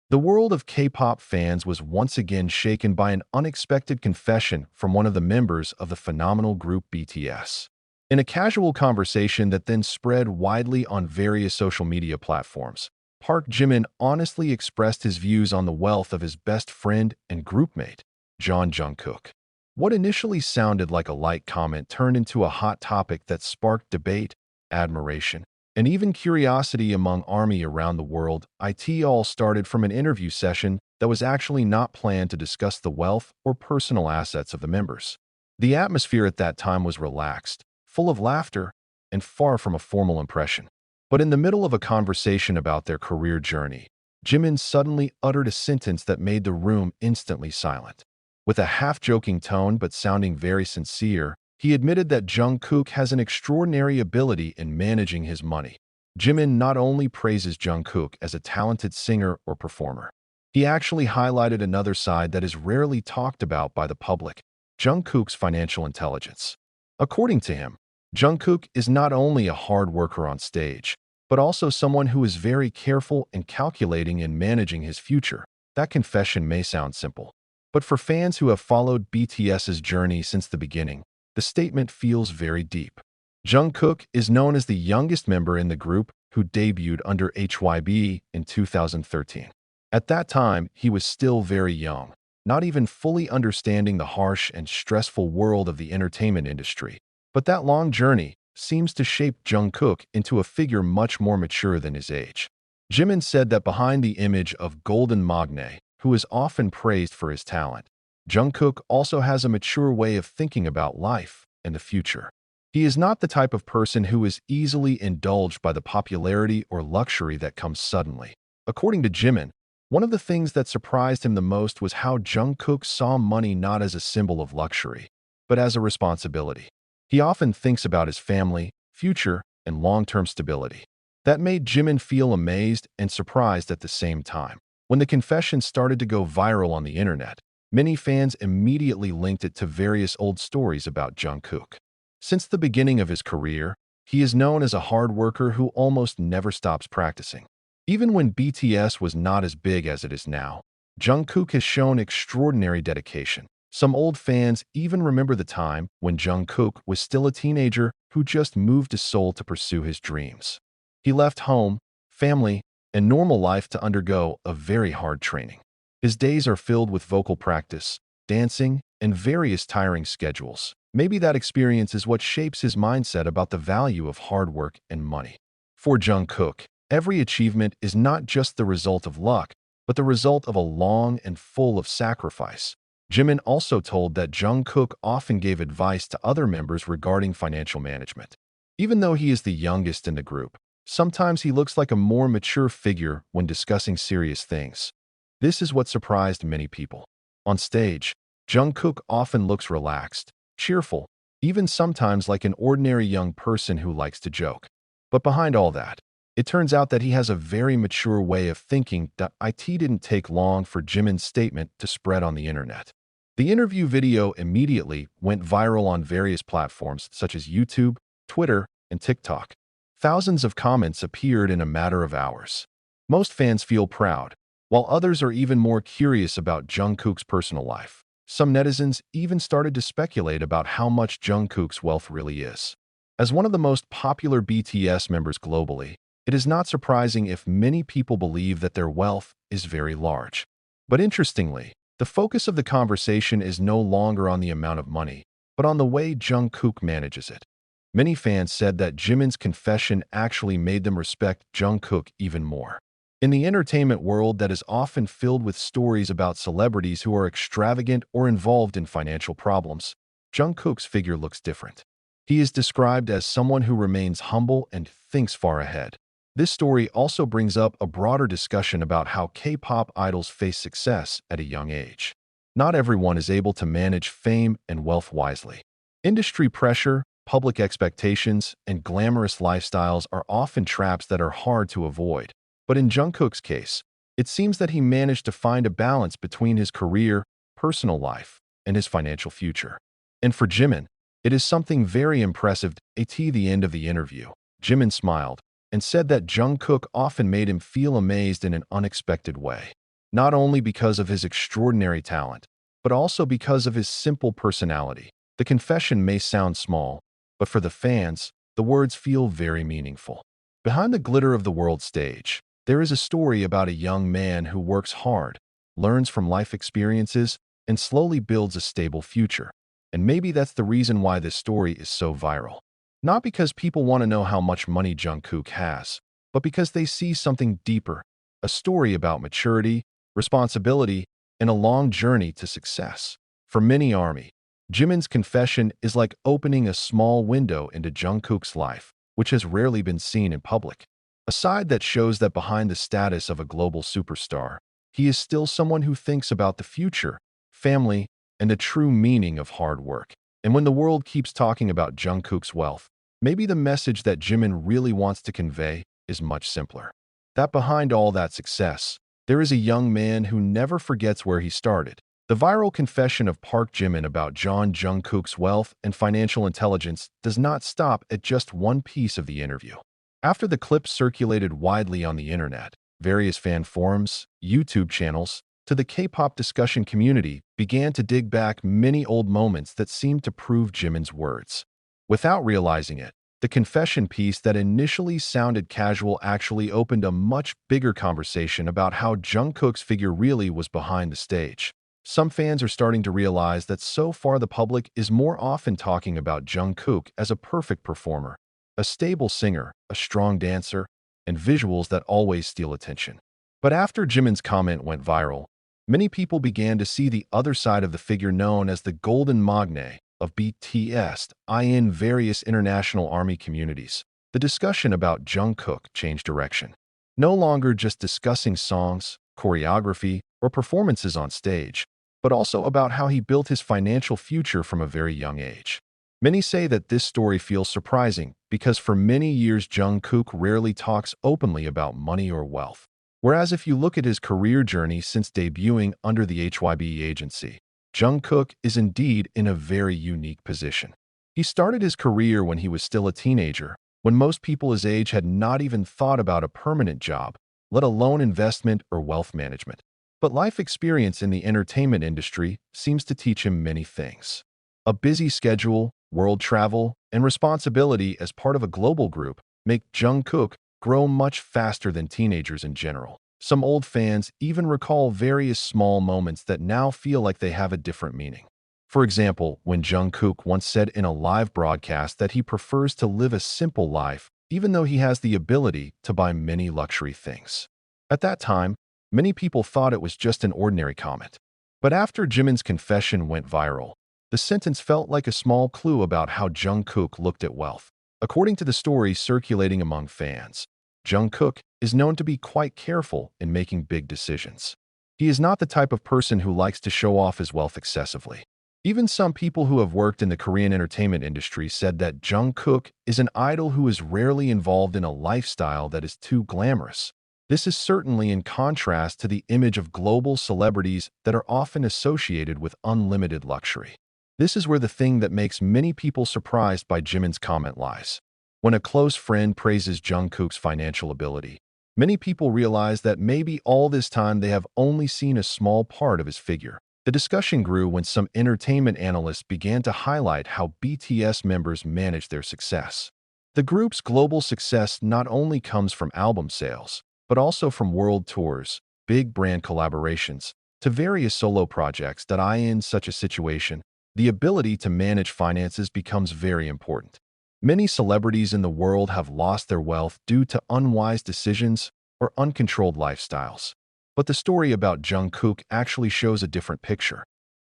The world of K-pop fans was once again shaken by an unexpected confession from one of the members of the phenomenal group BTS. In a casual conversation that then spread widely on various social media platforms, Park Jimin honestly expressed his views on the wealth of his best friend and groupmate, Jungkook. What initially sounded like a light comment turned into a hot topic that sparked debate, admiration, and even curiosity among ARMY around the world. It all started from an interview session that was actually not planned to discuss the wealth or personal assets of the members. The atmosphere at that time was relaxed, full of laughter, and far from a formal impression. But in the middle of a conversation about their career journey, Jimin suddenly uttered a sentence that made the room instantly silent. With a half-joking tone but sounding very sincere, he admitted that Jungkook has an extraordinary ability in managing his money. Jimin not only praises Jungkook as a talented singer or performer, he actually highlighted another side that is rarely talked about by the public: Jungkook's financial intelligence. According to him, Jungkook is not only a hard worker on stage, but also someone who is very careful and calculating in managing his future. That confession may sound simple, but for fans who have followed BTS's journey since the beginning, the statement feels very deep. Jungkook is known as the youngest member in the group who debuted under HYB in 2013. At that time, he was still very young, not even fully understanding the harsh and stressful world of the entertainment industry. But that long journey seems to shape Jungkook into a figure much more mature than his age. Jimin said that behind the image of Golden Magne, who is often praised for his talent, Jungkook also has a mature way of thinking about life and the future. He is not the type of person who is easily indulged by the popularity or luxury that comes suddenly. According to Jimin, one of the things that surprised him the most was how Jungkook saw money not as a symbol of luxury, but as a responsibility. He often thinks about his family, future, and long-term stability. That made Jimin feel amazed and surprised at the same time. When the confession started to go viral on the internet, many fans immediately linked it to various old stories about Jungkook. Since the beginning of his career, he is known as a hard worker who almost never stops practicing. Even when BTS was not as big as it is now, Jungkook has shown extraordinary dedication. Some old fans even remember the time when Jungkook was still a teenager who just moved to Seoul to pursue his dreams. He left home, family, and normal life to undergo a very hard training. His days are filled with vocal practice, dancing, and various tiring schedules. Maybe that experience is what shapes his mindset about the value of hard work and money. For Jungkook, every achievement is not just the result of luck, but the result of a long and full of sacrifice. Jimin also told that Jungkook often gave advice to other members regarding financial management. Even though he is the youngest in the group, sometimes he looks like a more mature figure when discussing serious things. This is what surprised many people. On stage, Jungkook often looks relaxed, cheerful, even sometimes like an ordinary young person who likes to joke. But behind all that, it turns out that he has a very mature way of thinking. It didn't take long for Jimin's statement to spread on the internet. The interview video immediately went viral on various platforms such as YouTube, Twitter, and TikTok. Thousands of comments appeared in a matter of hours. Most fans feel proud, while others are even more curious about Jungkook's personal life. Some netizens even started to speculate about how much Jungkook's wealth really is. As one of the most popular BTS members globally, it is not surprising if many people believe that their wealth is very large. But interestingly, the focus of the conversation is no longer on the amount of money, but on the way Jungkook manages it. Many fans said that Jimin's confession actually made them respect Jungkook even more. In the entertainment world that is often filled with stories about celebrities who are extravagant or involved in financial problems, Jungkook's figure looks different. He is described as someone who remains humble and thinks far ahead. This story also brings up a broader discussion about how K-pop idols face success at a young age. Not everyone is able to manage fame and wealth wisely. Industry pressure, public expectations, and glamorous lifestyles are often traps that are hard to avoid. But in Jungkook's case, it seems that he managed to find a balance between his career, personal life, and his financial future. And for Jimin, it is something very impressive. At the end of the interview, Jimin smiled and said that Jungkook often made him feel amazed in an unexpected way. not only because of his extraordinary talent, but also because of his simple personality. The confession may sound small, but for the fans, the words feel very meaningful. Behind the glitter of the world stage, there is a story about a young man who works hard, learns from life experiences, and slowly builds a stable future. And maybe that's the reason why this story is so viral. Not because people want to know how much money Jungkook has, but because they see something deeper, a story about maturity, responsibility, and a long journey to success. For many ARMY, Jimin's confession is like opening a small window into Jungkook's life, which has rarely been seen in public. A side that shows that behind the status of a global superstar, he is still someone who thinks about the future, family, and the true meaning of hard work. And when the world keeps talking about Jungkook's wealth, maybe the message that Jimin really wants to convey is much simpler. That behind all that success, there is a young man who never forgets where he started. The viral confession of Park Jimin about Jungkook's wealth and financial intelligence does not stop at just one piece of the interview. After the clip circulated widely on the internet, various fan forums, YouTube channels, to the K-pop discussion community began to dig back many old moments that seemed to prove Jimin's words. Without realizing it, the confession piece that initially sounded casual actually opened a much bigger conversation about how Jungkook's figure really was behind the stage. Some fans are starting to realize that so far the public is more often talking about Jungkook as a perfect performer, a stable singer, a strong dancer, and visuals that always steal attention. But after Jimin's comment went viral, many people began to see the other side of the figure known as the Golden Magne of BTS in various international ARMY communities. The discussion about Jungkook changed direction. No longer just discussing songs, choreography, or performances on stage, but also about how he built his financial future from a very young age. Many say that this story feels surprising because for many years Jungkook rarely talks openly about money or wealth. Whereas if you look at his career journey since debuting under the HYB agency, Jungkook is indeed in a very unique position. He started his career when he was still a teenager, when most people his age had not even thought about a permanent job, let alone investment or wealth management. But life experience in the entertainment industry seems to teach him many things. A busy schedule, world travel, and responsibility as part of a global group make Jungkook grow much faster than teenagers in general. Some old fans even recall various small moments that now feel like they have a different meaning. For example, when Jungkook once said in a live broadcast that he prefers to live a simple life, even though he has the ability to buy many luxury things. At that time, many people thought it was just an ordinary comment. But after Jimin's confession went viral, the sentence felt like a small clue about how Jungkook looked at wealth. According to the story circulating among fans, Jungkook is known to be quite careful in making big decisions. He is not the type of person who likes to show off his wealth excessively. Even some people who have worked in the Korean entertainment industry said that Jungkook is an idol who is rarely involved in a lifestyle that is too glamorous. This is certainly in contrast to the image of global celebrities that are often associated with unlimited luxury. This is where the thing that makes many people surprised by Jimin's comment lies. When a close friend praises Jungkook's financial ability, many people realize that maybe all this time they have only seen a small part of his figure. The discussion grew when some entertainment analysts began to highlight how BTS members manage their success. The group's global success not only comes from album sales, but also from world tours, big brand collaborations, to various solo projects that in such a situation, the ability to manage finances becomes very important. Many celebrities in the world have lost their wealth due to unwise decisions or uncontrolled lifestyles. But the story about Jungkook actually shows a different picture.